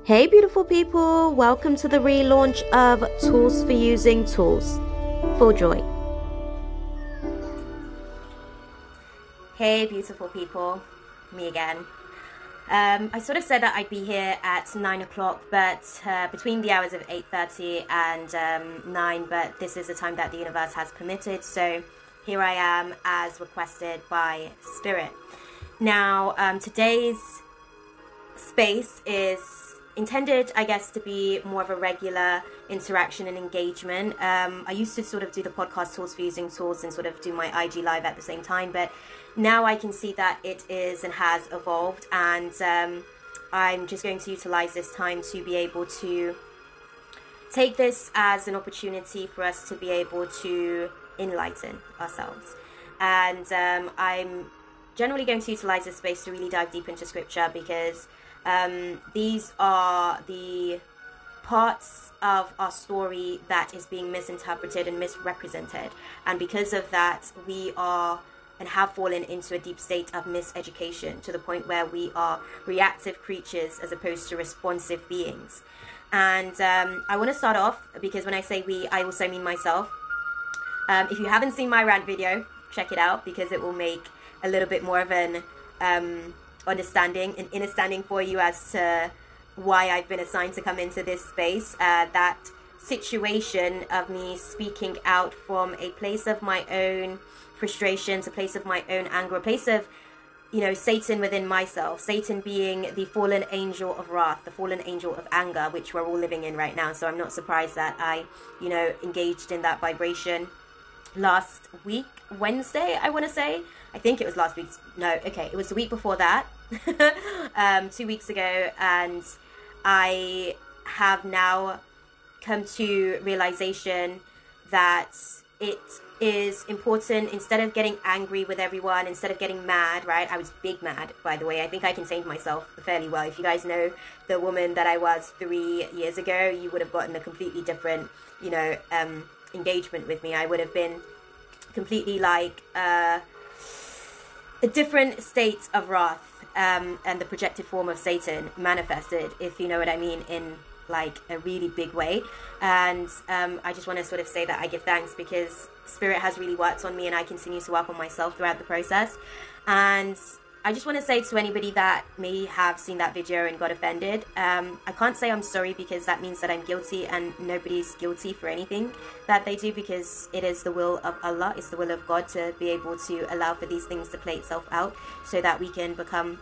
Hey beautiful people, welcome to the relaunch of Tools for Using Tools. Full joy. Hey beautiful people, me again. I sort of said that I'd be here at 9 o'clock, but between the hours of 8:30 and 9, but this is the time that the universe has permitted, so here I am as requested by Spirit. Now, today's space is intended, I guess, to be more of a regular interaction and engagement. I used to sort of do the podcast Tools for Using Tools and sort of do my IG live at the same time, but now I can see that it is and has evolved, and I'm just going to utilize this time to be able to take this as an opportunity for us to be able to enlighten ourselves. And I'm generally going to utilize this space to really dive deep into scripture, because these are the parts of our story that is being misinterpreted and misrepresented. And because of that, we are and have fallen into a deep state of miseducation, to the point where we are reactive creatures as opposed to responsive beings. And I want to start off, because when I say we, I also mean myself. If you haven't seen my rant video, check it out, because it will make a little bit more of an understanding and understanding for you as to why I've been assigned to come into this space. That situation of me speaking out from a place of my own frustrations, a place of my own anger, a place of, Satan within myself, Satan being the fallen angel of wrath, the fallen angel of anger, which we're all living in right now. So I'm not surprised that I, engaged in that vibration last week, Wednesday, I want to say. I think it was last week. No, okay, it was the week before that. 2 weeks ago, and I have now come to realization that it is important, instead of getting angry with everyone, instead of getting mad, right? I was big mad, by the way. I think I contained myself fairly well. If you guys know the woman that I was 3 years ago, you would have gotten a completely different, engagement with me. I would have been completely like a different state of wrath, and the projected form of Satan manifested, if you know what I mean, in like a really big way. And I just want to sort of say that I give thanks, because Spirit has really worked on me, and I continue to work on myself throughout the process. And I just want to say to anybody that may have seen that video and got offended, I can't say I'm sorry, because that means that I'm guilty, and nobody's guilty for anything that they do, because it is the will of Allah, it's the will of God to be able to allow for these things to play itself out, so that we can become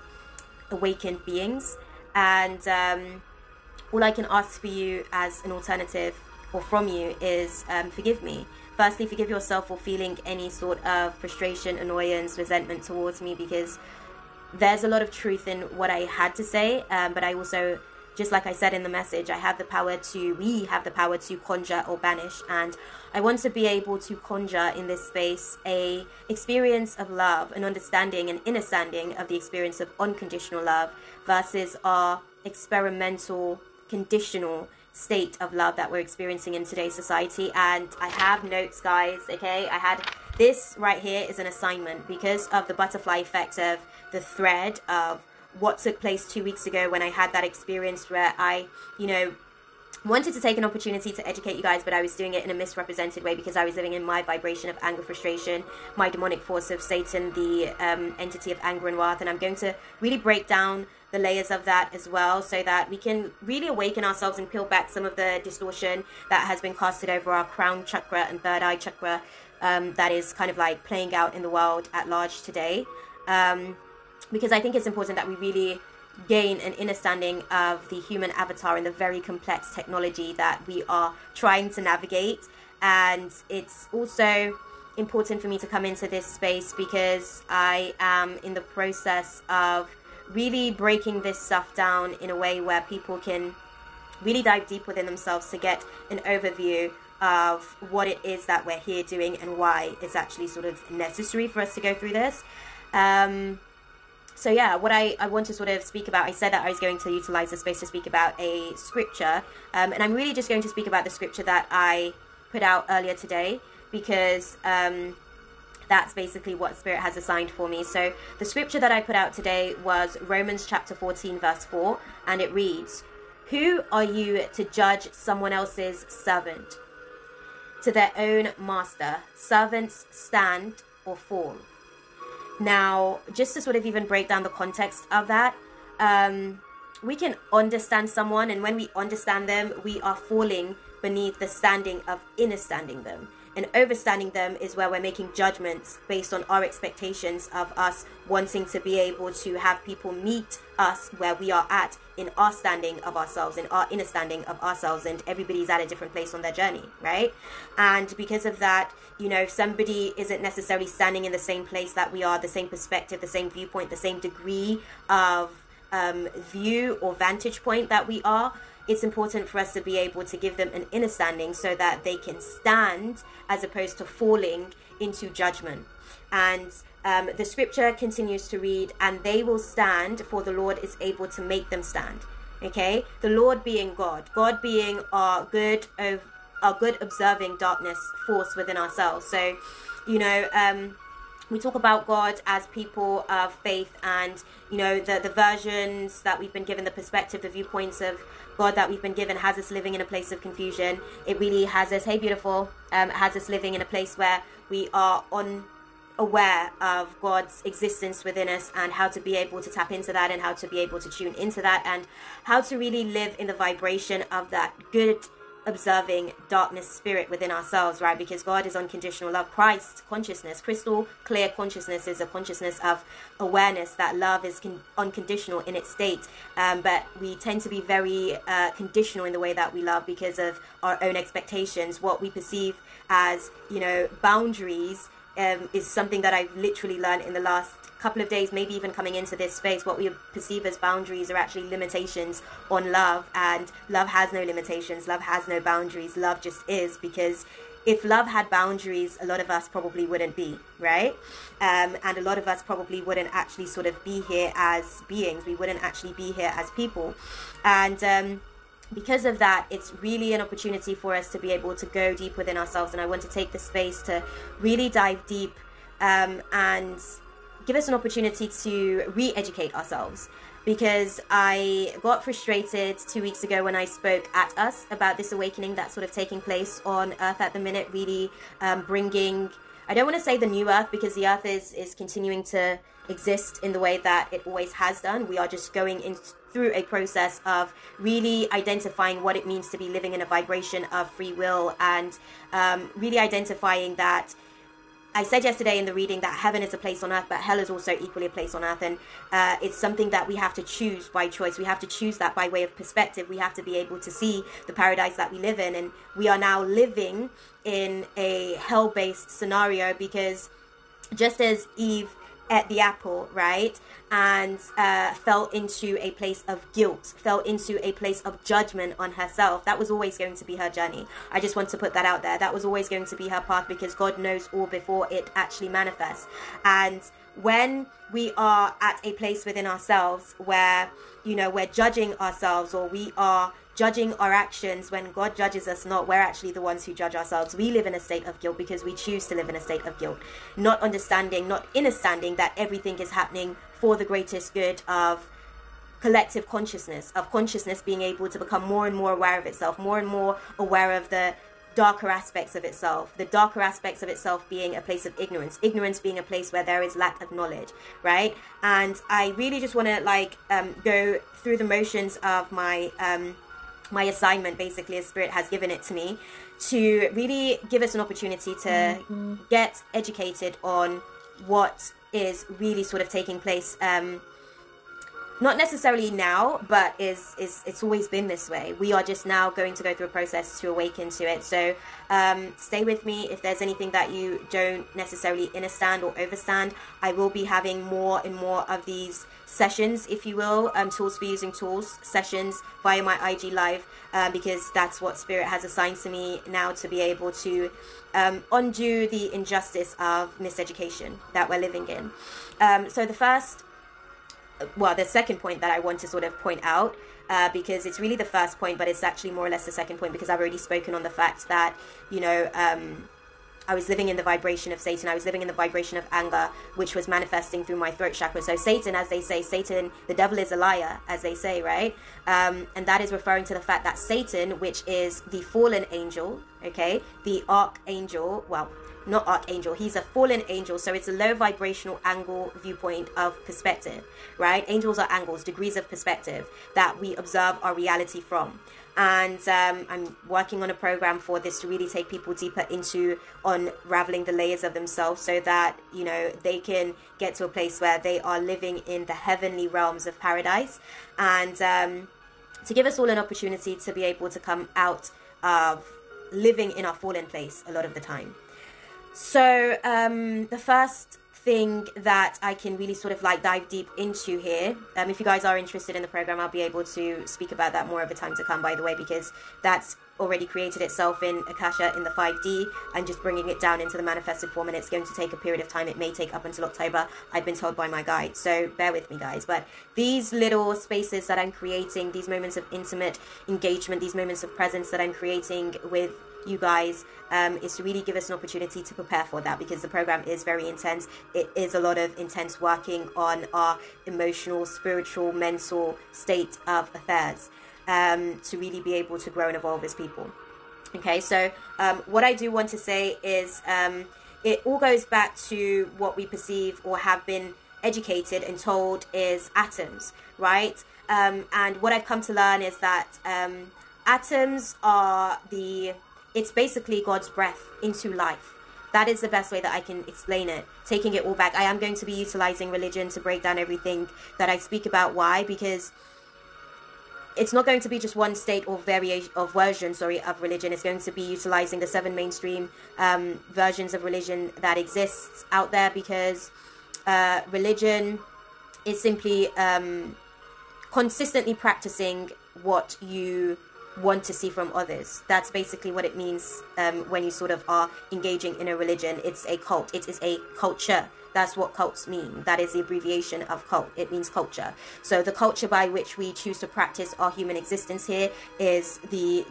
awakened beings. And all I can ask for you as an alternative, or from you, is forgive me. Firstly, forgive yourself for feeling any sort of frustration, annoyance, resentment towards me, because there's a lot of truth in what I had to say, but I also, just like I said in the message, we have the power to conjure or banish. And I want to be able to conjure in this space a experience of love, an understanding and understanding of the experience of unconditional love versus our experimental, conditional state of love that we're experiencing in today's society. And I have notes, guys, okay? I had this right here is an assignment, because of the butterfly effect of the thread of what took place 2 weeks ago, when I had that experience where I, wanted to take an opportunity to educate you guys, but I was doing it in a misrepresented way, because I was living in my vibration of anger, frustration, my demonic force of Satan, the entity of anger and wrath. And I'm going to really break down the layers of that as well, so that we can really awaken ourselves and peel back some of the distortion that has been casted over our crown chakra and third eye chakra, that is kind of like playing out in the world at large today. Because I think it's important that we really gain an understanding of the human avatar and the very complex technology that we are trying to navigate. And it's also important for me to come into this space, because I am in the process of really breaking this stuff down in a way where people can really dive deep within themselves to get an overview of what it is that we're here doing, and why it's actually sort of necessary for us to go through this. So yeah, what I want to sort of speak about, I said that I was going to utilize the space to speak about a scripture, and I'm really just going to speak about the scripture that I put out earlier today, because that's basically what Spirit has assigned for me. So the scripture that I put out today was Romans chapter 14 verse 4, and it reads, Who are you to judge someone else's servant? To their own master, servants stand or fall. Now, just to sort of even break down the context of that, we can understand someone, and when we understand them, we are falling beneath the standing of understanding them. And overstanding them is where we're making judgments based on our expectations of us wanting to be able to have people meet us where we are at in our standing of ourselves, in our understanding of ourselves, and everybody's at a different place on their journey, right? And because of that, somebody isn't necessarily standing in the same place that we are, the same perspective, the same viewpoint, the same degree of view or vantage point that we are. It's important for us to be able to give them an understanding so that they can stand as opposed to falling into judgment. And the scripture continues to read, and they will stand, for the Lord is able to make them stand. Okay, the Lord being God being our good observing darkness force within ourselves. So, we talk about God as people of faith, and the versions that we've been given, the perspective, the viewpoints of God that we've been given has us living in a place of confusion. It really has us, hey beautiful, has us living in a place where we are unaware of God's existence within us, and how to be able to tap into that, and how to be able to tune into that, and how to really live in the vibration of that good observing darkness spirit within ourselves, right? Because God is unconditional love. Christ consciousness, crystal clear consciousness, is a consciousness of awareness that love is unconditional in its state, but we tend to be very conditional in the way that we love because of our own expectations. What we perceive as boundaries is something that I've literally learned in the last couple of days, maybe even coming into this space. What we perceive as boundaries are actually limitations on love, and love has no limitations, love has no boundaries, love just is. Because if love had boundaries, a lot of us probably wouldn't be, right? And a lot of us probably wouldn't actually sort of be here as beings. We wouldn't actually be here as people. And because of that, it's really an opportunity for us to be able to go deep within ourselves. And I want to take the space to really dive deep and give us an opportunity to re-educate ourselves, because I got frustrated 2 weeks ago when I spoke at us about this awakening that's sort of taking place on Earth at the minute, really bringing, I don't want to say the new Earth, because the Earth is continuing to exist in the way that it always has done. We are just going through a process of really identifying what it means to be living in a vibration of free will, and really identifying that I said yesterday in the reading that heaven is a place on earth, but hell is also equally a place on earth. And it's something that we have to choose by choice. We have to choose that by way of perspective. We have to be able to see the paradise that we live in. And we are now living in a hell-based scenario, because just as Eve ate the apple, right, and fell into a place of guilt, fell into a place of judgment on herself. That was always going to be her journey. I just want to put that out there. That was always going to be her path, because God knows all before it actually manifests. And when we are at a place within ourselves where, we're judging ourselves, or we are judging our actions, when God judges us not, we're actually the ones who judge ourselves. We live in a state of guilt because we choose to live in a state of guilt, not understanding, not understanding that everything is happening for the greatest good of collective consciousness, of consciousness being able to become more and more aware of itself, more and more aware of the darker aspects of itself, the darker aspects of itself being a place of ignorance being a place where there is lack of knowledge, right? And I really just want to go through the motions of my assignment, basically, as Spirit has given it to me, to really give us an opportunity to get educated on what is really sort of taking place, not necessarily now, but it's always been this way. We are just now going to go through a process to awaken to it. So stay with me. If there's anything that you don't necessarily understand or overstand, I will be having more and more of these sessions, if you will, tools for using tools sessions via my IG live, because that's what Spirit has assigned to me now, to be able to undo the injustice of miseducation that we're living in. So the second point that I want to sort of point out, because it's really the first point, but it's actually more or less the second point, because I've already spoken on the fact that, I was living in the vibration of Satan. I was living in the vibration of anger, which was manifesting through my throat chakra. So Satan, as they say, Satan, the devil is a liar, as they say, right? And that is referring to the fact that Satan, which is the fallen angel, okay, the archangel, well, not archangel, he's a fallen angel, so it's a low vibrational angle viewpoint of perspective, right? Angels are angles, degrees of perspective that we observe our reality from. And I'm working on a program for this to really take people deeper into unraveling the layers of themselves, so that, you know, they can get to a place where they are living in the heavenly realms of paradise, and to give us all an opportunity to be able to come out of living in our fallen place a lot of the time. So the first thing that I can really sort of like dive deep into here, if you guys are interested in the program, I'll be able to speak about that more over time to come, by the way, because that's already created itself in Akasha in the 5D. I'm just bringing it down into the manifested form, and it's going to take a period of time. It may take up until October, I've been told by my guide, so bear with me, guys. But these little spaces that I'm creating, these moments of intimate engagement, these moments of presence that I'm creating with you guys, is to really give us an opportunity to prepare for that, because the program is very intense. It is a lot of intense working on our emotional, spiritual, mental state of affairs, to really be able to grow and evolve as people. Okay, so what I do want to say is it all goes back to what we perceive or have been educated and told is atoms, right? And what I've come to learn is that atoms are it's basically God's breath into life. That is the best way that I can explain it. Taking it all back, I am going to be utilizing religion to break down everything that I speak about. Why? Because it's not going to be just one state or version of religion. It's going to be utilizing the 7 mainstream versions of religion that exists out there, because religion is simply consistently practicing what you want to see from others. That's basically what it means when you sort of are engaging in a religion. It's a cult. It is a culture. That's what cults mean. That is the abbreviation of cult. It means culture. So the culture by which we choose to practice our human existence here is the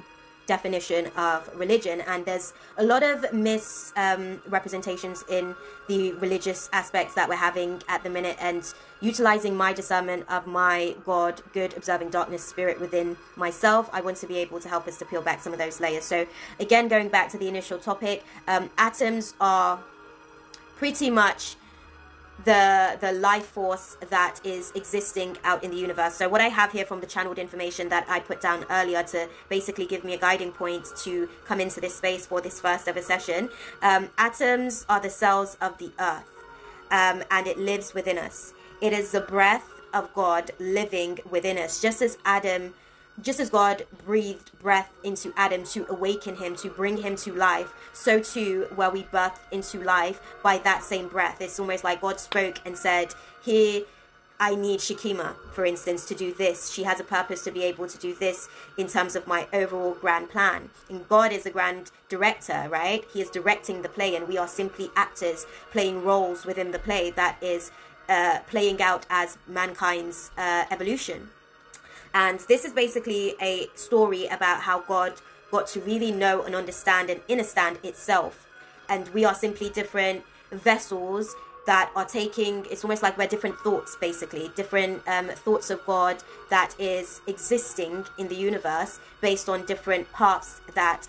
definition of religion. And there's a lot of misrepresentations in the religious aspects that we're having at the minute, and utilizing my discernment of my God, good, observing darkness spirit within myself, I want to be able to help us to peel back some of those layers. So again, going back to the initial topic, atoms are pretty much the life force that is existing out in the universe. So what I have here from the channeled information that I put down earlier to basically give me a guiding point to come into this space for this first ever session, atoms are the cells of the earth, and it lives within us. It is the breath of God living within us, just as God breathed breath into Adam to awaken him, to bring him to life, so too were we birthed into life by that same breath. It's almost like God spoke and said, here, I need Shakima, for instance, to do this. She has a purpose to be able to do this in terms of my overall grand plan. And God is a grand director, right? He is directing the play, and we are simply actors playing roles within the play that is playing out as mankind's evolution. And this is basically a story about how God got to really know and understand and understand itself. And we are simply different vessels that are taking, it's almost like we're different thoughts, basically, different thoughts of God that is existing in the universe based on different paths that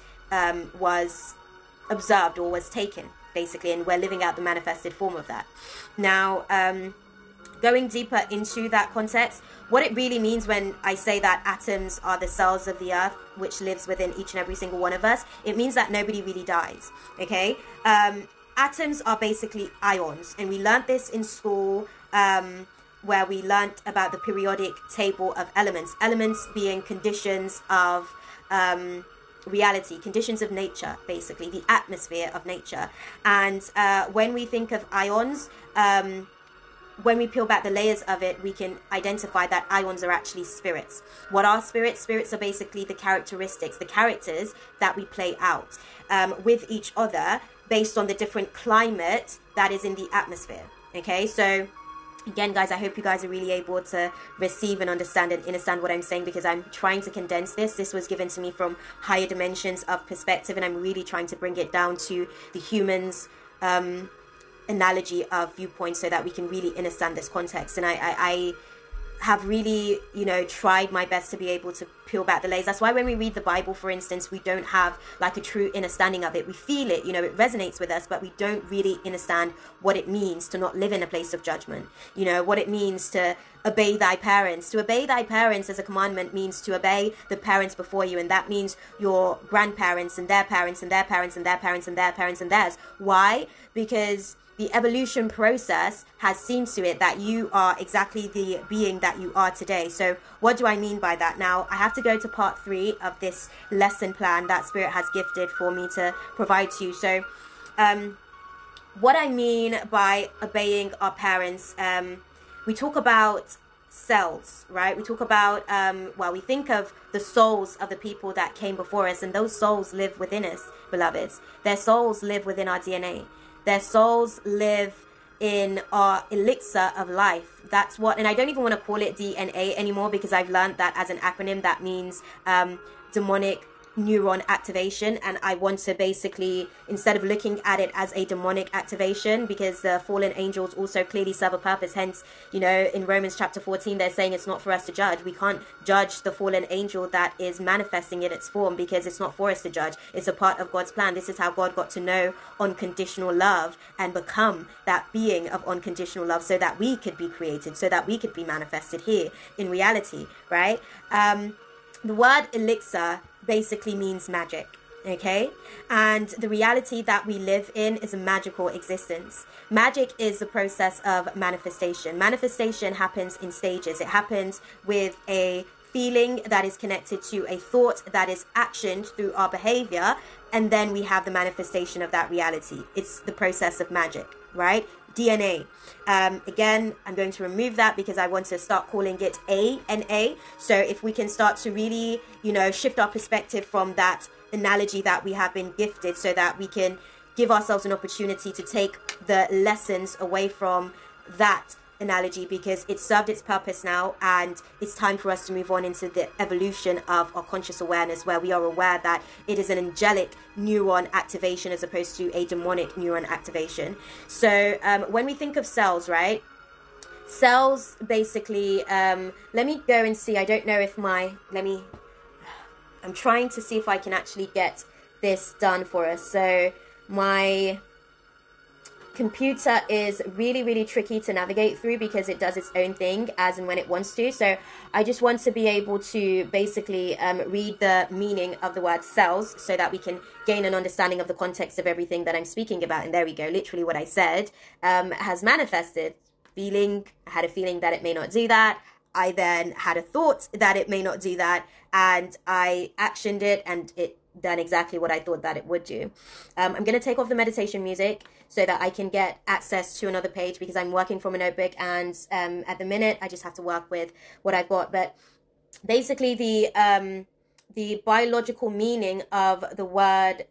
was observed or was taken, basically. And we're living out the manifested form of that. Now, going deeper into that context, what it really means when I say that atoms are the cells of the earth, which lives within each and every single one of us, it means that nobody really dies, okay? Atoms are basically ions, and we learned this in school, where we learned about the periodic table of elements. Elements being conditions of reality, conditions of nature, basically, the atmosphere of nature. And when we think of ions, when we peel back the layers of it, we can identify that ions are actually spirits. What are spirits? Spirits are basically the characteristics, the characters that we play out with each other based on the different climate that is in the atmosphere. Okay, so Again, guys, I hope you guys are really able to receive and understand what I'm saying, because I'm trying to condense this. This was given to me from higher dimensions of perspective, and I'm really trying to bring it down to the humans analogy of viewpoint so that we can really understand this context. And I have really, tried my best to be able to peel back the layers. That's why when we read the Bible, for instance, we don't have like a true understanding of it. We feel it, it resonates with us, but we don't really understand what it means to not live in a place of judgment. What it means to obey thy parents. To obey thy parents as a commandment means to obey the parents before you, and that means your grandparents and their parents and their parents and their parents and their parents and theirs. Why? Because the evolution process has seen to it that you are exactly the being that you are today. So what do I mean by that? Now, I have to go to part 3 of this lesson plan that Spirit has gifted for me to provide to you. So what I mean by obeying our parents, we talk about cells, right? We talk about, we think of the souls of the people that came before us, and those souls live within us, beloveds. Their souls live within our DNA. Their souls live in our elixir of life. That's what, and I don't even want to call it DNA anymore, because I've learned that as an acronym that means demonic neuron activation, and I want to basically, instead of looking at it as a demonic activation, because the fallen angels also clearly serve a purpose, hence in Romans chapter 14 they're saying it's not for us to judge. We can't judge the fallen angel that is manifesting in its form, because it's not for us to judge. It's a part of God's plan. This is how God got to know unconditional love and become that being of unconditional love, so that we could be created, so that we could be manifested here in reality, right? The word elixir basically means magic, okay? And the reality that we live in is a magical existence. Magic is the process of manifestation. Manifestation happens in stages. It happens with a feeling that is connected to a thought that is actioned through our behavior, and then we have the manifestation of that reality. It's the process of magic, right? DNA. Again, I'm going to remove that because I want to start calling it A. So if we can start to really, shift our perspective from that analogy that we have been gifted, so that we can give ourselves an opportunity to take the lessons away from that analogy, because it served its purpose now, and it's time for us to move on into the evolution of our conscious awareness, where we are aware that it is an angelic neuron activation as opposed to a demonic neuron activation. So when we think of cells, right, cells basically, let me go and see, I don't know if I'm trying to see if I can actually get this done for us. So my computer is really tricky to navigate through, because it does its own thing as and when it wants to. So I just want to be able to basically read the meaning of the word cells, so that we can gain an understanding of the context of everything that I'm speaking about. And there we go, literally what I said has manifested. I had a feeling that it may not do that. I then had a thought that it may not do that, and I actioned it, and it done exactly what I thought that it would do. I'm going to take off the meditation music so that I can get access to another page, because I'm working from a notebook, and at the minute I just have to work with what I've got. But basically the biological meaning of the word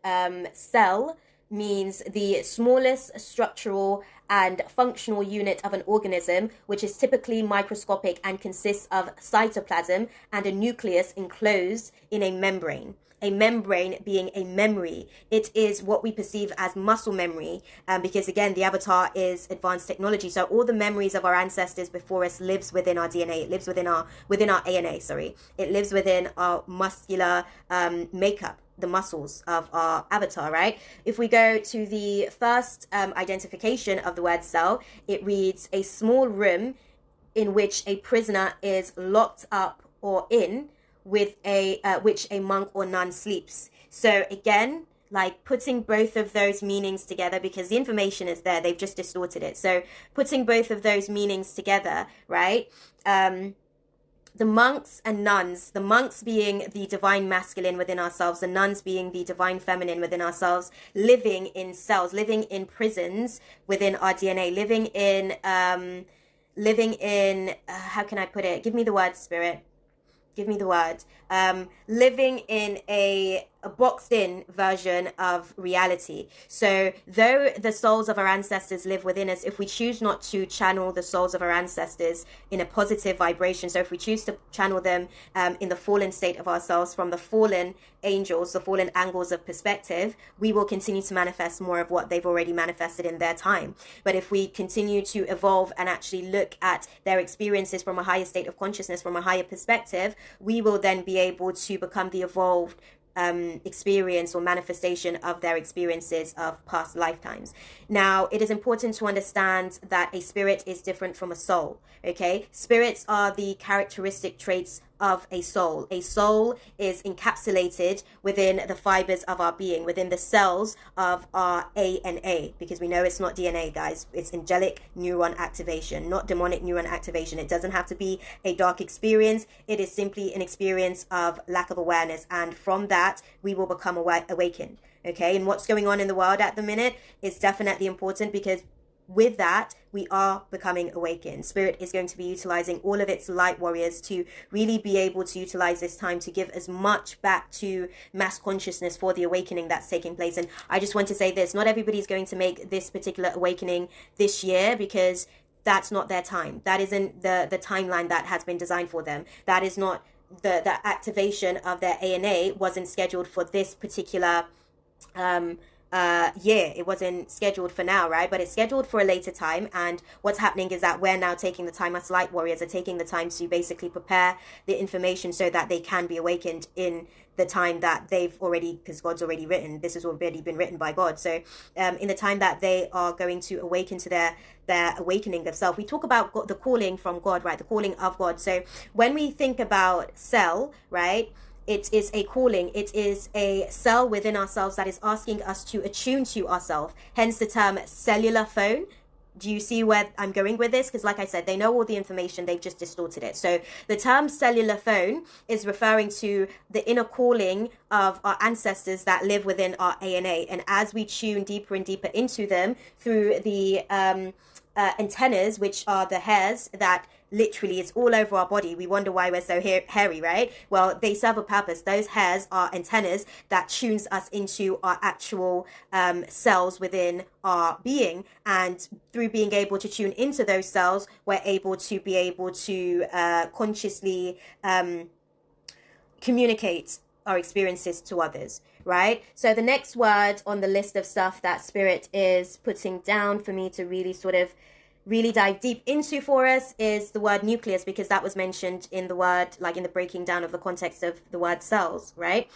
cell means the smallest structural and functional unit of an organism, which is typically microscopic and consists of cytoplasm and a nucleus enclosed in a membrane. A membrane being a memory. It is what we perceive as muscle memory, because again, the avatar is advanced technology. So all the memories of our ancestors before us lives within our DNA. It lives within our ANA. It lives within our muscular makeup, the muscles of our avatar, right? If we go to the first identification of the word cell, it reads a small room in which a prisoner is locked up or in, with which a monk or nun sleeps. So again, like putting both of those meanings together, because the information is there, they've just distorted it. So putting both of those meanings together, right? The monks and nuns, the monks being the divine masculine within ourselves, the nuns being the divine feminine within ourselves, living in cells, living in prisons within our DNA, living in how can I put it? Give me the word, Spirit. Give me the word. Living in a a boxed in version of reality. So though the souls of our ancestors live within us, if we choose not to channel the souls of our ancestors in a positive vibration, so if we choose to channel them in the fallen state of ourselves from the fallen angels, the fallen angles of perspective, we will continue to manifest more of what they've already manifested in their time. But if we continue to evolve and actually look at their experiences from a higher state of consciousness, from a higher perspective, we will then be able to become the evolved experience or manifestation of their experiences of past lifetimes. Now, it is important to understand that a spirit is different from a soul. Okay, spirits are the characteristic traits of a soul. A soul is encapsulated within the fibers of our being, within the cells of our ANA, because we know it's not DNA, guys. It's angelic neuron activation, not demonic neuron activation. It doesn't have to be a dark experience. It is simply an experience of lack of awareness, and from that we will become awakened. Okay, and what's going on in the world at the minute is definitely important, because with that, we are becoming awakened. Spirit is going to be utilizing all of its light warriors to really be able to utilize this time to give as much back to mass consciousness for the awakening that's taking place. And I just want to say this, not everybody's going to make this particular awakening this year, because that's not their time. That isn't the timeline that has been designed for them. That is not the activation of their ANA wasn't scheduled for this particular it wasn't scheduled for now, right? But it's scheduled for a later time. And what's happening is that we're now taking the time, us light warriors are taking the time to basically prepare the information so that they can be awakened in the time that they've already, because God's already written, this has already been written by God. So in the time that they are going to awaken to their awakening of self, we talk about God, the calling from God, right? The calling of God. So when we think about cell, right, it is a calling. It is a cell within ourselves that is asking us to attune to ourselves. Hence the term cellular phone. Do you see where I'm going with this? Because like I said, they know all the information, they've just distorted it. So the term cellular phone is referring to the inner calling of our ancestors that live within our ANA. And as we tune deeper and deeper into them through the antennas, which are the hairs that literally is all over our body. We wonder why we're so hairy, right? Well, they serve a purpose. Those hairs are antennas that tunes us into our actual cells within our being. And through being able to tune into those cells, we're able to consciously communicate our experiences to others, right? So the next word on the list of stuff that Spirit is putting down for me to really dive deep into for us is the word nucleus, because that was mentioned in the word, like in the breaking down of the context of the word cells, right?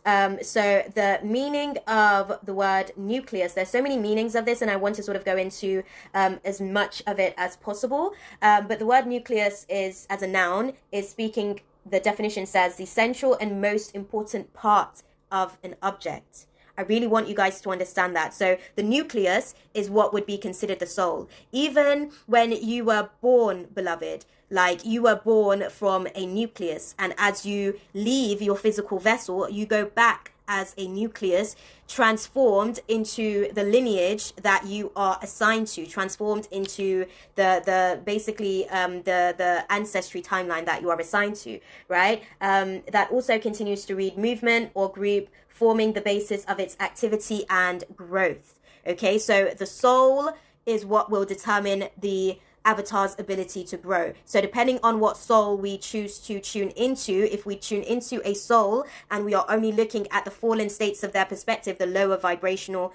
So the meaning of the word nucleus, there's so many meanings of this, and I want to sort of go into as much of it as possible. But the word nucleus is, as a noun, is speaking, the definition says, the central and most important part of an object. I really want you guys to understand that. So the nucleus is what would be considered the soul. Even when you were born, beloved, like you were born from a nucleus, and as you leave your physical vessel, you go back as a nucleus, transformed into the lineage that you are assigned to, transformed into the basically the ancestry timeline that you are assigned to, right? That also continues to read movement or group, forming the basis of its activity and growth. Okay, so the soul is what will determine the avatar's ability to grow. So depending on what soul we choose to tune into, if we tune into a soul and we are only looking at the fallen states of their perspective, the lower vibrational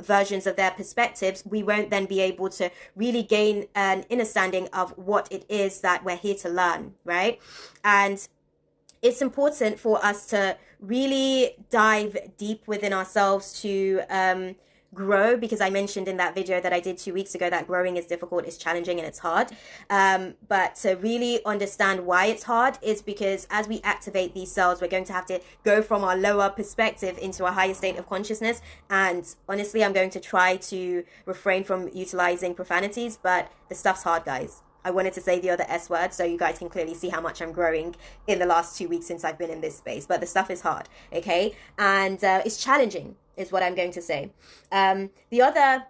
versions of their perspectives, we won't then be able to really gain an understanding of what it is that we're here to learn, right? And it's important for us to really dive deep within ourselves to grow, because I mentioned in that video that I did 2 weeks ago that growing is difficult, it's challenging, and it's hard. But to really understand why it's hard is because as we activate these cells, we're going to have to go from our lower perspective into a higher state of consciousness. And honestly, I'm going to try to refrain from utilizing profanities, but the stuff's hard, guys. I wanted to say the other S word so you guys can clearly see how much I'm growing in the last 2 weeks since I've been in this space. But the stuff is hard, okay? And it's challenging is what I'm going to say. The other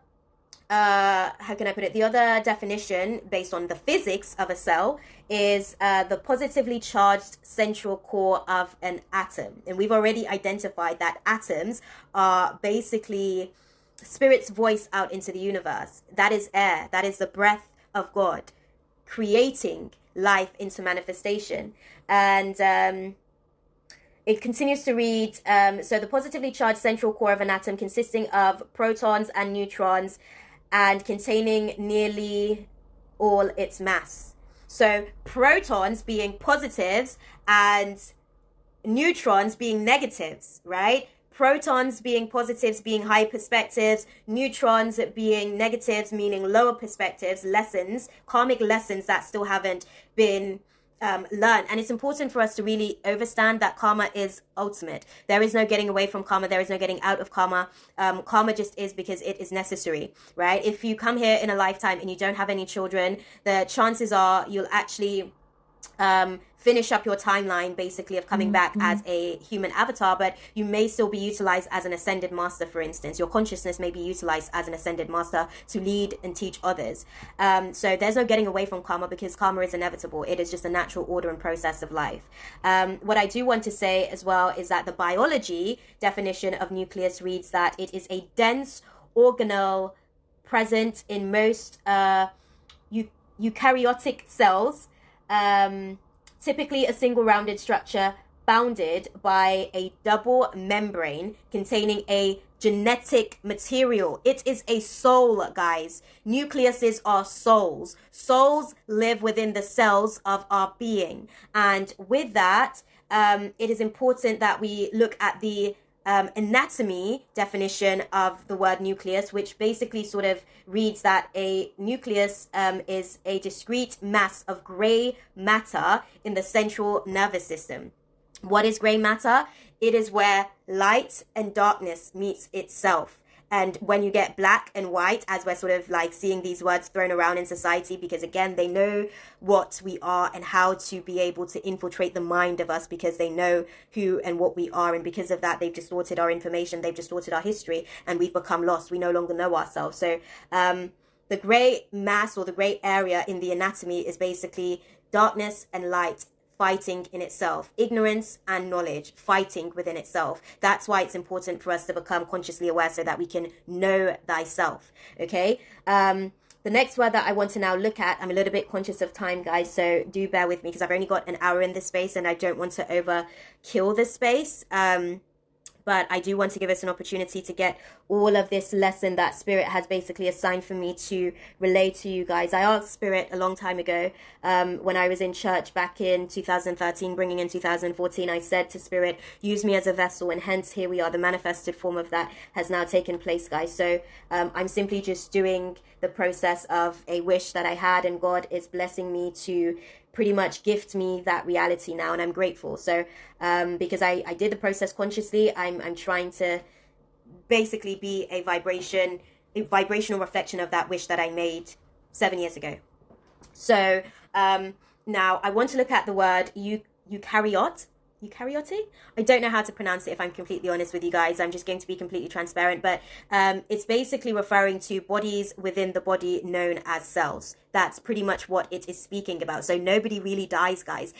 how can I put it? The other definition, based on the physics of a cell, is the positively charged central core of an atom. And we've already identified that atoms are basically Spirit's voice out into the universe. That is air, that is the breath of God, creating life into manifestation. And it continues to read, so the positively charged central core of an atom consisting of protons and neutrons and containing nearly all its mass. So protons being positives and neutrons being negatives, right? Protons being positives, being high perspectives, neutrons being negatives, meaning lower perspectives, lessons, karmic lessons that still haven't been learn. And it's important for us to really understand that karma is ultimate. There is no getting away from karma. There is no getting out of karma. Karma just is because it is necessary, right? If you come here in a lifetime and you don't have any children, the chances are you'll actually finish up your timeline basically of coming back as a human avatar, but you may still be utilized as an ascended master. For instance, your consciousness may be utilized as an ascended master to lead and teach others. So there's no getting away from karma, because karma is inevitable. It is just a natural order and process of life. What I do want to say as well is that the biology definition of nucleus reads that it is a dense organelle present in most eukaryotic cells, typically a single rounded structure bounded by a double membrane containing a genetic material. It is a soul, guys. Nucleuses are souls. Souls live within the cells of our being. And with that, it is important that we look at the anatomy definition of the word nucleus, which basically sort of reads that a nucleus is a discrete mass of gray matter in the central nervous system. What is gray matter? It is where light and darkness meets itself. And when you get black and white, as we're sort of like seeing these words thrown around in society, because again, they know what we are and how to be able to infiltrate the mind of us, because they know who and what we are. And because of that, they've distorted our information, they've distorted our history, and we've become lost. We no longer know ourselves. So the gray mass, or the gray area in the anatomy, is basically darkness and light fighting in itself, ignorance and knowledge fighting within itself. That's why it's important for us to become consciously aware, so that we can know thyself. Okay. The next word that I want to now look at, I'm a little bit conscious of time, guys, so do bear with me, because I've only got an hour in this space and I don't want to overkill this space. But I do want to give us an opportunity to get all of this lesson that Spirit has basically assigned for me to relay to you guys. I asked Spirit a long time ago, when I was in church back in 2013, bringing in 2014, I said to Spirit, use me as a vessel, and hence here we are. The manifested form of that has now taken place, guys. So I'm simply just doing the process of a wish that I had, and God is blessing me to pretty much gift me that reality now, and I'm grateful. So because I did the process consciously, I'm trying to basically be a vibrational reflection of that wish that I made 7 years ago. So now I want to look at the word eukaryote. Eukaryote? I don't know how to pronounce it, if I'm completely honest with you guys. I'm just going to be completely transparent, but it's basically referring to bodies within the body known as cells. That's pretty much what it is speaking about. So nobody really dies, guys.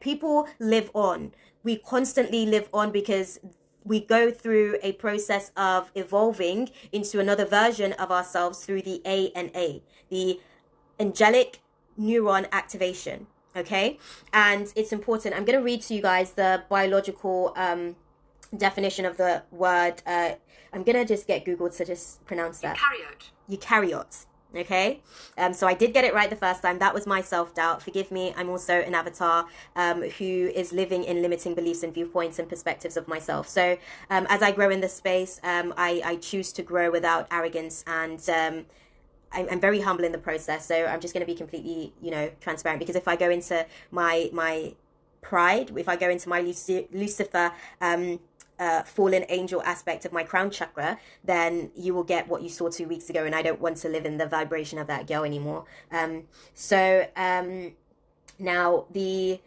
People live on. We constantly live on, because we go through a process of evolving into another version of ourselves through the ANA, the angelic neuron activation. Okay, and it's important. I'm going to read to you guys the biological definition of the word. I'm going to just get Google to just pronounce that. Eukaryote. Okay, so I did get it right the first time. That was my self-doubt. Forgive me. I'm also an avatar who is living in limiting beliefs and viewpoints and perspectives of myself. So as I grow in this space, I choose to grow without arrogance, and I'm very humble in the process. So I'm just going to be completely, transparent, because if I go into my pride, if I go into my Lucifer fallen angel aspect of my crown chakra, then you will get what you saw 2 weeks ago, and I don't want to live in the vibration of that girl anymore. Now the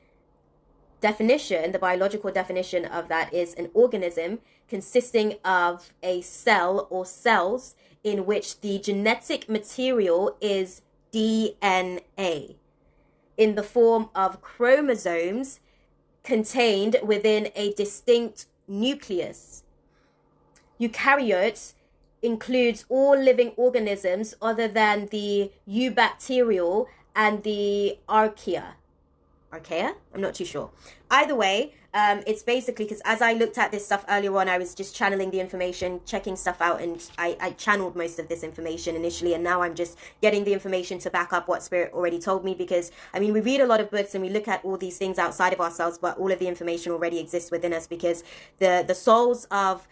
definition, the biological definition of that, is an organism consisting of a cell or cells in which the genetic material is DNA in the form of chromosomes contained within a distinct nucleus. Eukaryotes includes all living organisms other than the eubacterial and the archaea. Archaea? I'm not too sure. Either way, it's basically because as I looked at this stuff earlier on, I was just channeling the information, checking stuff out, and I channeled most of this information initially, and now I'm just getting the information to back up what Spirit already told me. Because I mean, we read a lot of books and we look at all these things outside of ourselves, but all of the information already exists within us, because the souls of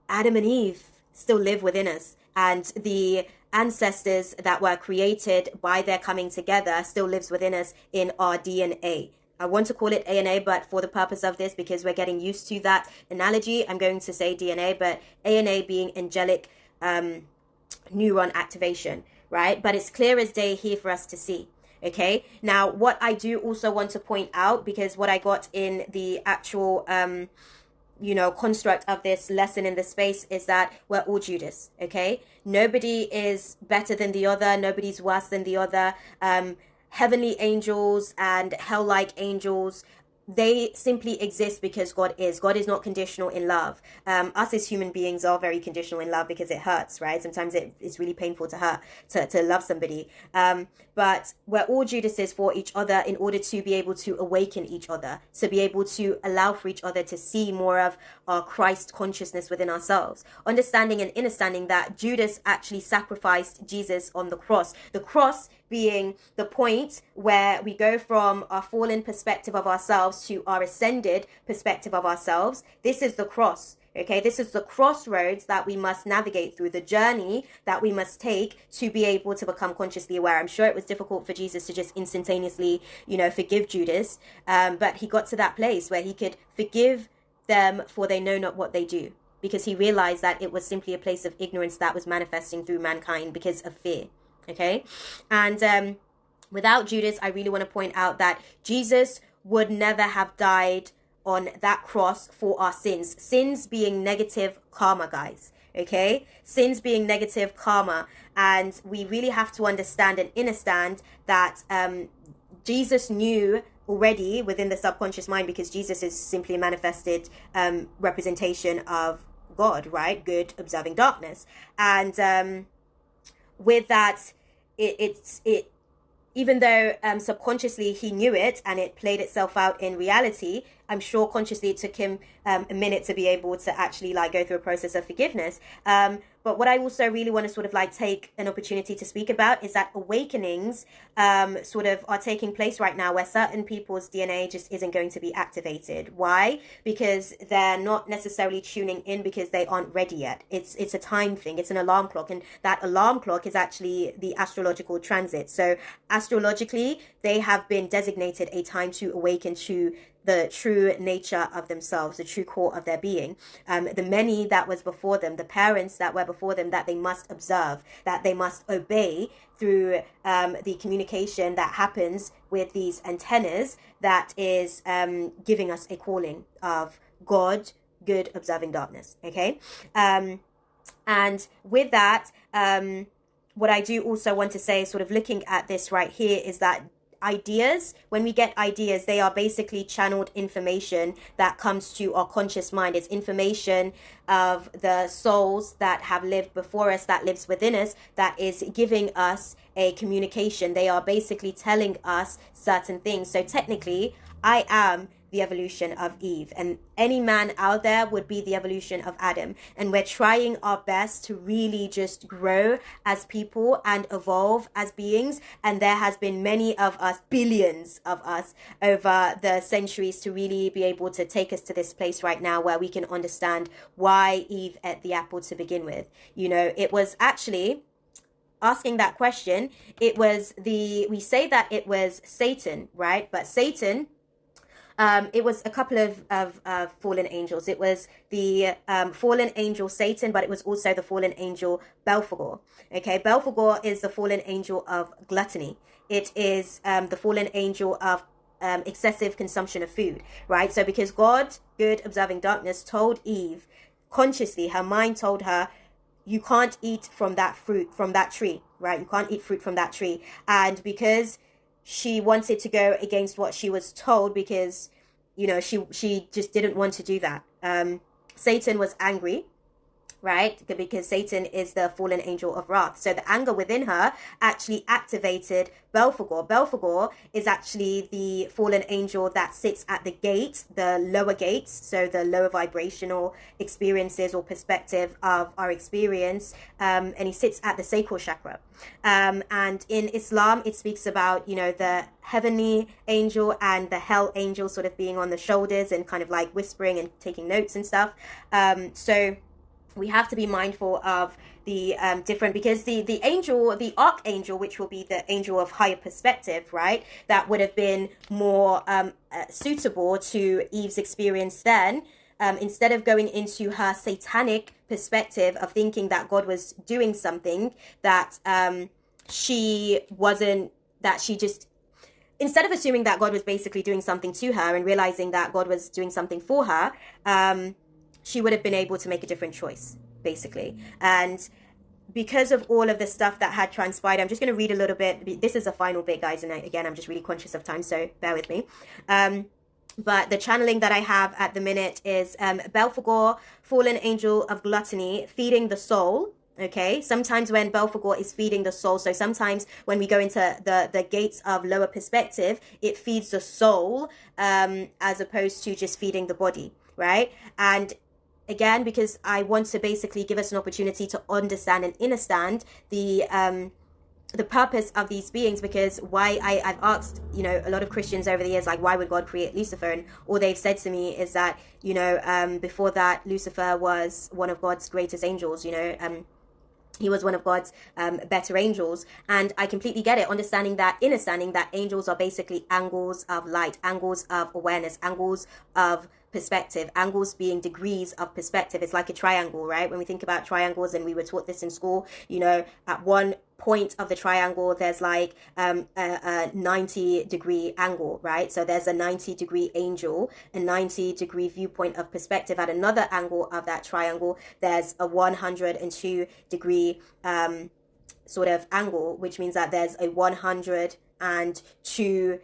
Adam and Eve still live within us, and the ancestors that were created by their coming together still lives within us in our DNA. I want to call it ANA, but for the purpose of this, because we're getting used to that analogy, I'm going to say DNA, but ANA being angelic neuron activation, right? But it's clear as day here for us to see. Okay, now what I do also want to point out, because what I got in the actual construct of this lesson in this space is that we're all Judas. Okay, nobody is better than the other, nobody's worse than the other. Heavenly angels and hell-like angels, they simply exist because God is not conditional in love. Us as human beings are very conditional in love because it hurts, right? Sometimes it's really painful to hurt, to love somebody. But we're all Judases for each other in order to be able to awaken each other, to be able to allow for each other to see more of our Christ consciousness within ourselves. Understanding and understanding that Judas actually sacrificed Jesus on the cross. The cross being the point where we go from our fallen perspective of ourselves to our ascended perspective of ourselves. This is the cross. Okay, this is the crossroads that we must navigate through, the journey that we must take to be able to become consciously aware. I'm sure it was difficult for Jesus to just instantaneously, forgive Judas, but he got to that place where he could forgive them, for they know not what they do, because he realized that it was simply a place of ignorance that was manifesting through mankind because of fear. Okay, and without Judas, I really want to point out that Jesus would never have died on that cross for our sins being negative karma, guys. Okay, sins being negative karma, and we really have to understand and understand that Jesus knew already within the subconscious mind, because Jesus is simply a manifested representation of God, right? Good observing darkness. And with that, it even though subconsciously he knew it and it played itself out in reality, I'm sure consciously it took him a minute to be able to actually go through a process of forgiveness. But what I also really want to sort of take an opportunity to speak about is that awakenings sort of are taking place right now, where certain people's DNA just isn't going to be activated. Why? Because they're not necessarily tuning in because they aren't ready yet. It's a time thing. It's an alarm clock, and that alarm clock is actually the astrological transit. So astrologically, they have been designated a time to awaken to the true nature of themselves, the true core of their being. The many that was before them, the parents that were before them, that they must observe, that they must obey through the communication that happens with these antennas, that is giving us a calling of God, good observing darkness. Okay, and with that, what I do also want to say, sort of looking at this right here, is that ideas, when we get ideas, they are basically channeled information that comes to our conscious mind. It's information of the souls that have lived before us, that lives within us, that is giving us a communication. They are basically telling us certain things. So technically, I am the evolution of Eve, and any man out there would be the evolution of Adam. And we're trying our best to really just grow as people and evolve as beings. And there has been many of us, billions of us over the centuries, to really be able to take us to this place right now where we can understand why Eve ate the apple to begin with. It was actually asking that question. We say that it was Satan, right? But Satan, it was a couple of fallen angels. It was the fallen angel Satan, but it was also the fallen angel Belphegor. Okay, Belphegor is the fallen angel of gluttony. It is the fallen angel of excessive consumption of food, right? So because God, good observing darkness, told Eve consciously, her mind told her, you can't eat from that fruit, from that tree, right? You can't eat fruit from that tree. And because she wanted to go against what she was told, because, she just didn't want to do that. Satan was angry, right? Because Satan is the fallen angel of wrath. So the anger within her actually activated Belphegor. Belphegor is actually the fallen angel that sits at the gate, the lower gates, so the lower vibrational experiences or perspective of our experience, and he sits at the sacral chakra. And in Islam, it speaks about, the heavenly angel and the hell angel sort of being on the shoulders and kind of like whispering and taking notes and stuff. So we have to be mindful of the different, because the angel, the archangel, which will be the angel of higher perspective, right, that would have been more suitable to Eve's experience then, instead of going into her satanic perspective of thinking that God was doing something that she wasn't, that she just, instead of assuming that God was basically doing something to her and realizing that God was doing something for her, she would have been able to make a different choice, basically. And because of all of the stuff that had transpired, I'm just going to read a little bit. This is the final bit, guys, and again, I'm just really conscious of time, so bear with me. But the channeling that I have at the minute is Belphegor, fallen angel of gluttony, feeding the soul. Okay, sometimes when Belphegor is feeding the soul, so sometimes when we go into the gates of lower perspective, it feeds the soul as opposed to just feeding the body, right? And again, because I want to basically give us an opportunity to understand and understand the purpose of these beings, because why I've asked, a lot of Christians over the years, like, why would God create Lucifer? And all they've said to me is that, before that, Lucifer was one of God's greatest angels, he was one of God's better angels. And I completely get it, understanding that angels are basically angles of light, angles of awareness, angles of perspective, angles being degrees of perspective. It's like a triangle, right? When we think about triangles, and we were taught this in school, at one point of the triangle, there's like a 90-degree angle, right? So there's a 90-degree angel, a 90-degree viewpoint of perspective. At another angle of that triangle, there's a 102-degree sort of angle, which means that there's a 102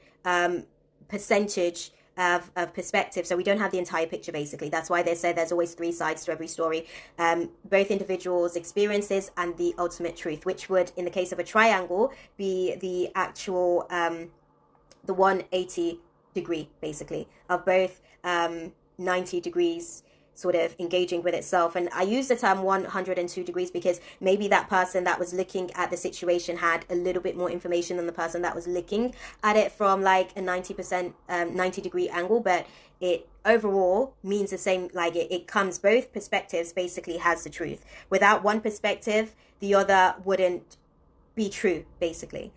percentage of perspective. So we don't have the entire picture, basically. That's why they say there's always three sides to every story, both individuals' experiences and the ultimate truth, which would, in the case of a triangle, be the actual the 180 degree, basically, of both 90 degrees sort of engaging with itself. And I use the term 102 degrees because maybe that person that was looking at the situation had a little bit more information than the person that was looking at it from like a 90-degree angle, but it overall means the same. Like it comes, both perspectives basically has the truth. Without one perspective, the other wouldn't be true, basically.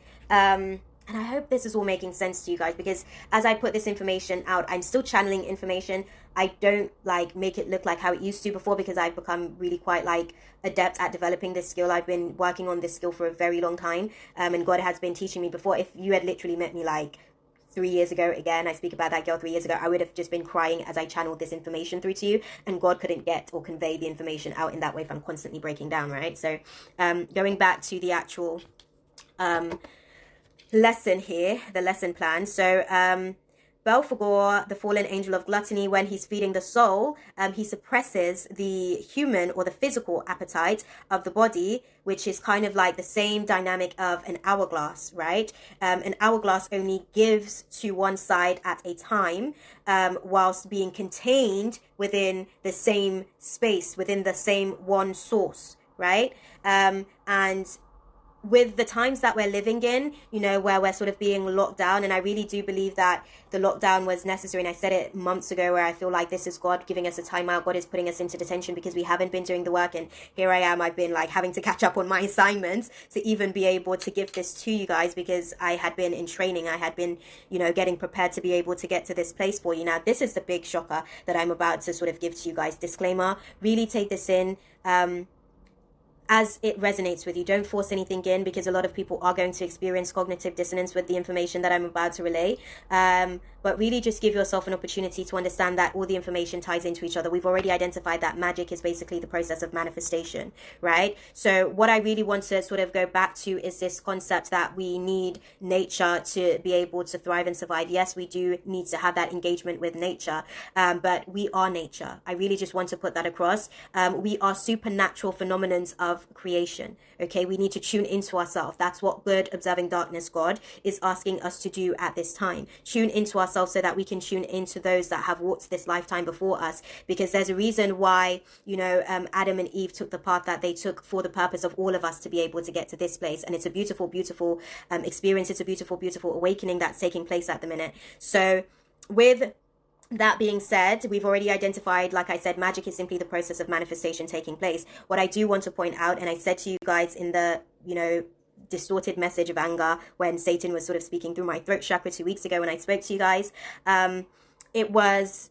And I hope this is all making sense to you guys, because as I put this information out, I'm still channeling information. I don't like make it look like how it used to before, because I've become really quite like adept at developing this skill. I've been working on this skill for a very long time, and God has been teaching me before. If you had literally met me like 3 years ago, again, I speak about that girl 3 years ago, I would have just been crying as I channeled this information through to you, and God couldn't get or convey the information out in that way if I'm constantly breaking down, right? So going back to the actual lesson here, the lesson plan. So Belphegor, the fallen angel of gluttony, when he's feeding the soul, he suppresses the human or the physical appetite of the body, which is kind of like the same dynamic of an hourglass, right? An hourglass only gives to one side at a time, whilst being contained within the same space, within the same one source, right? And with the times that we're living in, where we're sort of being locked down, and I really do believe that the lockdown was necessary, and I said it months ago, where I feel like this is God giving us a timeout. God is putting us into detention because we haven't been doing the work, and here I am, I've been like having to catch up on my assignments to even be able to give this to you guys, because I had been in training, I had been, getting prepared to be able to get to this place for you. Now, this is the big shocker that I'm about to sort of give to you guys. Disclaimer, really take this in. as it resonates with you. Don't force anything in, because a lot of people are going to experience cognitive dissonance with the information that I'm about to relay. But really just give yourself an opportunity to understand that all the information ties into each other. We've already identified that magic is basically the process of manifestation, right? So what I really want to sort of go back to is this concept that we need nature to be able to thrive and survive. Yes, we do need to have that engagement with nature, but we are nature. I really just want to put that across. We are supernatural phenomenons of creation. Okay, we need to tune into ourselves. That's what good observing darkness God is asking us to do at this time. Tune into ourselves so that we can tune into those that have walked this lifetime before us, because there's a reason why, Adam and Eve took the path that they took for the purpose of all of us to be able to get to this place. And it's a beautiful, beautiful experience. It's a beautiful, beautiful awakening that's taking place at the minute. So with that being said, we've already identified, like I said, magic is simply the process of manifestation taking place. What I do want to point out, and I said to you guys in the, distorted message of anger when Satan was sort of speaking through my throat chakra 2 weeks ago when I spoke to you guys, it was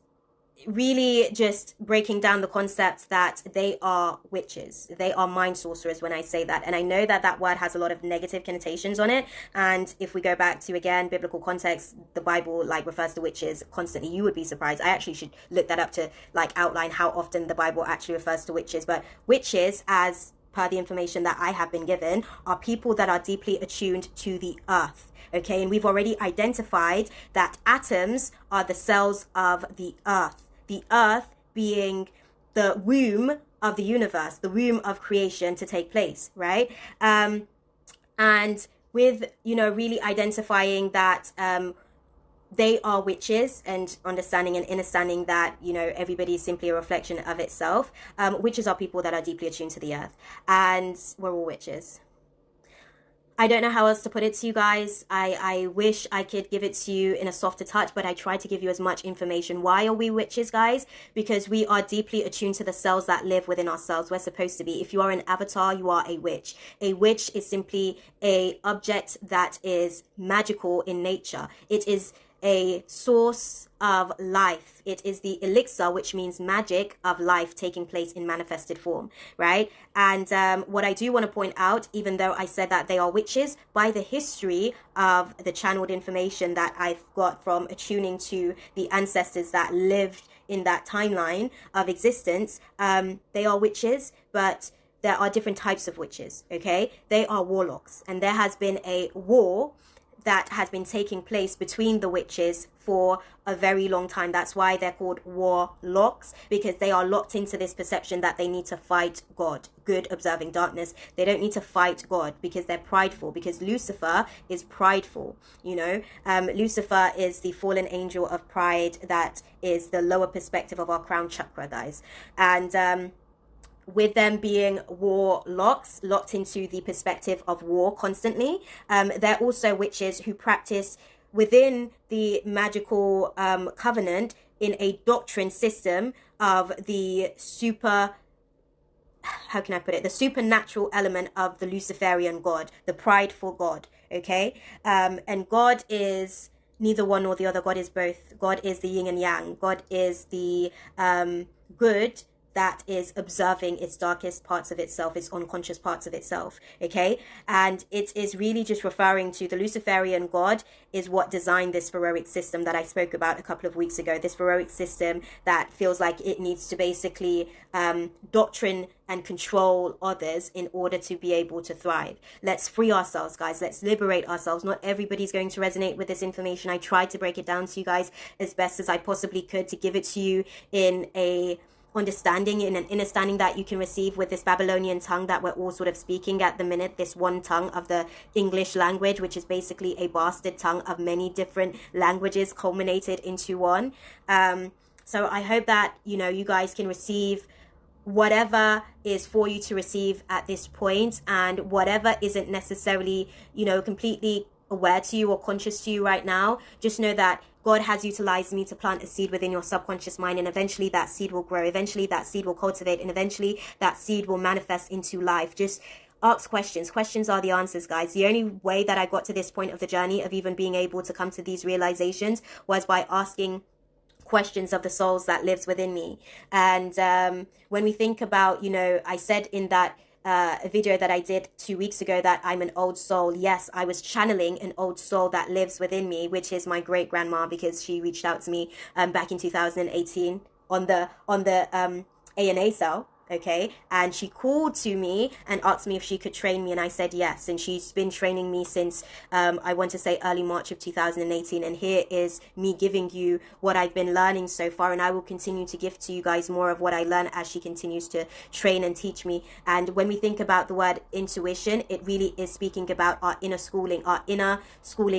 really just breaking down the concept that they are witches. They are mind sorcerers when I say that. And I know that that word has a lot of negative connotations on it. And if we go back to, again, biblical context, the Bible refers to witches constantly. You would be surprised. I actually should look that up to outline how often the Bible actually refers to witches. But witches, as per the information that I have been given, are people that are deeply attuned to the earth. Okay, and we've already identified that atoms are the cells of the earth. The earth being the womb of the universe, the womb of creation to take place, right? And with, really identifying that they are witches, and understanding and understanding that, everybody is simply a reflection of itself. Witches are people that are deeply attuned to the earth, and we're all witches. I don't know how else to put it to you guys. I wish I could give it to you in a softer touch, but I try to give you as much information. Why are we witches, guys? Because we are deeply attuned to the cells that live within ourselves. We're supposed to be. If you are an avatar, you are a witch. A witch is simply a object that is magical in nature. It is a source of life. It is the elixir, which means magic of life taking place in manifested form, right? And what I do want to point out, even though I said that they are witches, by the history of the channeled information that I've got from attuning to the ancestors that lived in that timeline of existence, they are witches, but there are different types of witches, okay? They are warlocks, and there has been a war that has been taking place between the witches for a very long time. That's why they're called warlocks, because they are locked into this perception that they need to fight God, good observing darkness. They don't need to fight God because they're prideful, because Lucifer is prideful. Lucifer is the fallen angel of pride, that is the lower perspective of our crown chakra, guys. And with them being warlocks, locked into the perspective of war constantly, they're also witches who practice within the magical covenant in a doctrine system of the the supernatural element of the Luciferian God, the prideful God, okay? And God is neither one nor the other. God is both. God is the yin and yang. God is the good that is observing its darkest parts of itself, its unconscious parts of itself, okay? And it is really just referring to the Luciferian God is what designed this Pharaohic system that I spoke about a couple of weeks ago, this Pharaohic system that feels like it needs to basically doctrine and control others in order to be able to thrive. Let's free ourselves, guys. Let's liberate ourselves. Not everybody's going to resonate with this information. I tried to break it down to you guys as best as I possibly could to give it to you in a understanding, in an understanding that you can receive with this Babylonian tongue that we're all sort of speaking at the minute, this one tongue of the English language, which is basically a bastard tongue of many different languages culminated into one. So I hope that, you guys can receive whatever is for you to receive at this point, and whatever isn't necessarily, completely aware to you or conscious to you right now, just know that God has utilized me to plant a seed within your subconscious mind, and eventually that seed will grow. Eventually that seed will cultivate, and eventually that seed will manifest into life. Just ask questions. Questions are the answers, guys. The only way that I got to this point of the journey of even being able to come to these realizations was by asking questions of the souls that lives within me. And when we think about, I said in that a video that I did 2 weeks ago that I'm an old soul. Yes, I was channeling an old soul that lives within me, which is my great grandma, because she reached out to me back in 2018 on the ANA cell. Okay, and she called to me and asked me if she could train me, and I said yes. And she's been training me since I want to say early March of 2018. And here is me giving you what I've been learning so far, and I will continue to give to you guys more of what I learn as she continues to train and teach me. And when we think about the word intuition, it really is speaking about our inner schooling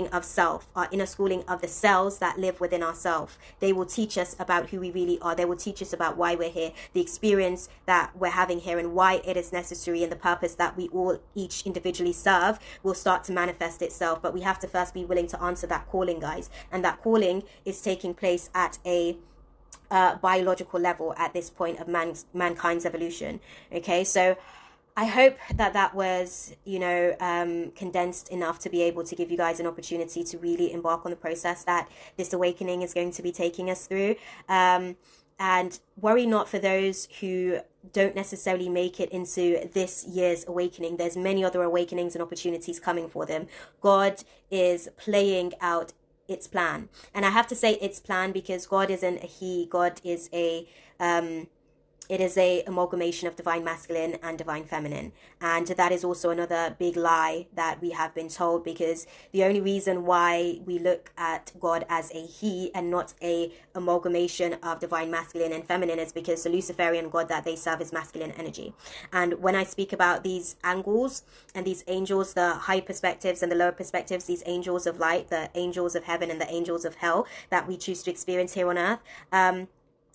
of self, our inner schooling of the cells that live within ourselves. They will teach us about who we really are. They will teach us about why we're here, the experience that we're having here, and why it is necessary, and the purpose that we all each individually serve will start to manifest itself. But we have to first be willing to answer that calling, guys, and that calling is taking place at a biological level at this point of mankind's evolution. Okay, so I hope that that was, condensed enough to be able to give you guys an opportunity to really embark on the process that this awakening is going to be taking us through. And worry not for those who don't necessarily make it into this year's awakening. There's many other awakenings and opportunities coming for them. God is playing out its plan. And I have to say its plan because God isn't a he. God is it is a amalgamation of divine masculine and divine feminine. And that is also another big lie that we have been told, because the only reason why we look at God as a he and not a amalgamation of divine masculine and feminine is because the Luciferian God that they serve is masculine energy. And when I speak about these angles and these angels, the high perspectives and the lower perspectives, these angels of light, the angels of heaven and the angels of hell that we choose to experience here on earth,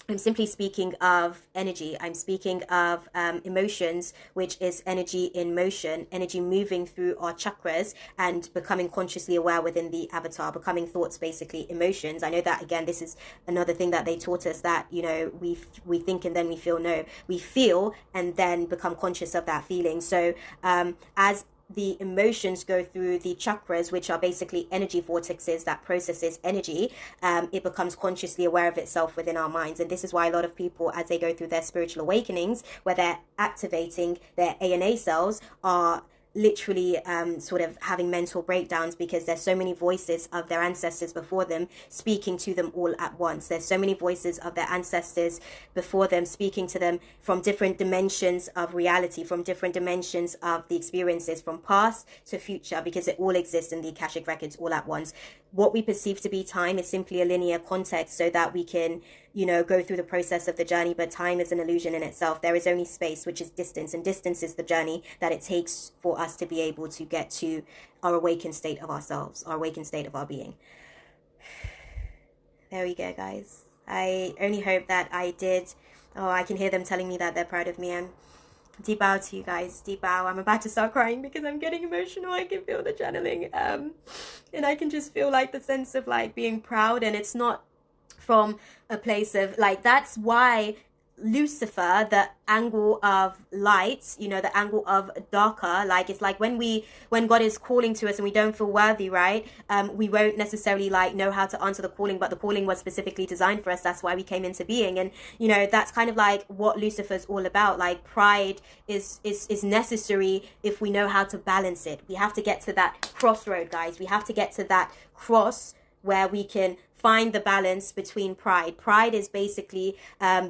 I'm simply speaking of energy. I'm speaking of emotions, which is energy in motion, energy moving through our chakras and becoming consciously aware within the avatar, becoming thoughts, basically emotions. I know that, again, this is another thing that they taught us, that, we think and then we feel. No, we feel and then become conscious of that feeling. So as the emotions go through the chakras, which are basically energy vortexes that processes energy, it becomes consciously aware of itself within our minds. And this is why a lot of people, as they go through their spiritual awakenings, where they're activating their ANA cells, are literally sort of having mental breakdowns, because there's so many voices of their ancestors before them speaking to them all at once. There's so many voices of their ancestors before them speaking to them from different dimensions of reality, from different dimensions of the experiences, from past to future, because it all exists in the Akashic records all at once. What we perceive to be time is simply a linear context so that we can, go through the process of the journey, but time is an illusion in itself. There is only space, which is distance, and distance is the journey that it takes for us to be able to get to our awakened state of ourselves, our awakened state of our being. There we go, guys. I only hope that I did. Oh, I can hear them telling me that they're proud of me. I'm deep bow to you guys. Deep bow. I'm about to start crying because I'm getting emotional. I can feel the channeling. And I can just feel like the sense of like being proud, and it's not from a place of like, that's why Lucifer, the angle of light, the angle of darker, like it's like when God is calling to us and we don't feel worthy, right? We won't necessarily like know how to answer the calling, but the calling was specifically designed for us. That's why we came into being. And that's kind of like what Lucifer's all about. Like pride is necessary if we know how to balance it. We have to get to that crossroad, guys. We have to get to that cross where we can find the balance between pride. Pride is basically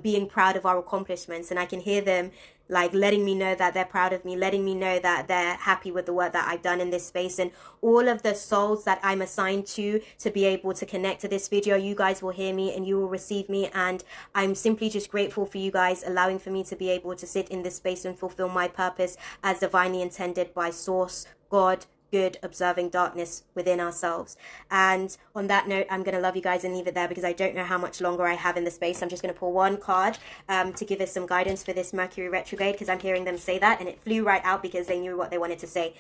being proud of our accomplishments, and I can hear them like letting me know that they're proud of me, letting me know that they're happy with the work that I've done in this space. And all of the souls that I'm assigned to be able to connect to this video, you guys will hear me and you will receive me. And I'm simply just grateful for you guys allowing for me to be able to sit in this space and fulfill my purpose as divinely intended by Source, God, good, observing darkness within ourselves. And on that note, I'm going to love you guys and leave it there, because I don't know how much longer I have in the space. I'm just going to pull one card to give us some guidance for this Mercury retrograde, because I'm hearing them say that, and it flew right out because they knew what they wanted to say.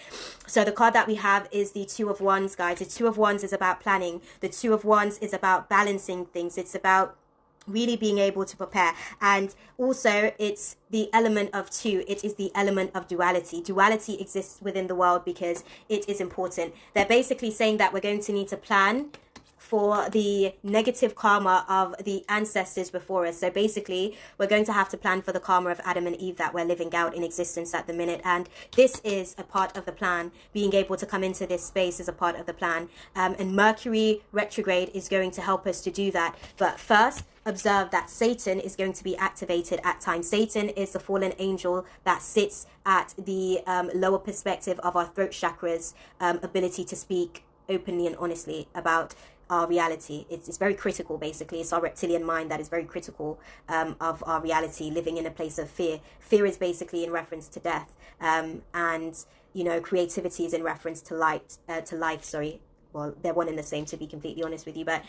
So the card that we have is the Two of Wands, guys. The Two of Wands is about planning. The Two of Wands is about balancing things. It's about really being able to prepare. And also it's the element of two. It is the element of duality. Duality exists within the world because it is important. They're basically saying that we're going to need to plan for the negative karma of the ancestors before us. So basically, we're going to have to plan for the karma of Adam and Eve that we're living out in existence at the minute. And this is a part of the plan. Being able to come into this space is a part of the plan. And Mercury retrograde is going to help us to do that. But first, observe that Satan is going to be activated at times. Satan is the fallen angel that sits at the lower perspective of our throat chakras, ability to speak openly and honestly about our reality. It's very critical, basically. It's our reptilian mind that is very critical of our reality, living in a place of fear. Fear is basically in reference to death, and creativity is in reference to life, sorry. Well, they're one and the same, to be completely honest with you, but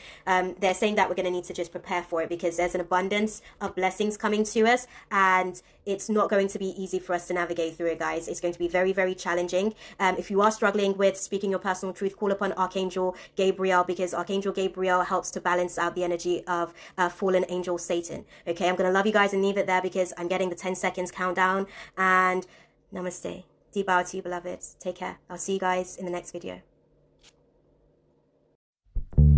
they're saying that we're going to need to just prepare for it, because there's an abundance of blessings coming to us, and it's not going to be easy for us to navigate through it, guys. It's going to be very, very challenging. If you are struggling with speaking your personal truth, call upon Archangel Gabriel, because Archangel Gabriel helps to balance out the energy of fallen angel Satan. Okay, I'm going to love you guys and leave it there, because I'm getting the 10 seconds countdown, and namaste. Deep bow to you, beloveds. Take care. I'll see you guys in the next video.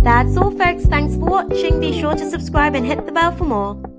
That's all, folks. Thanks for watching. Be sure to subscribe and hit the bell for more.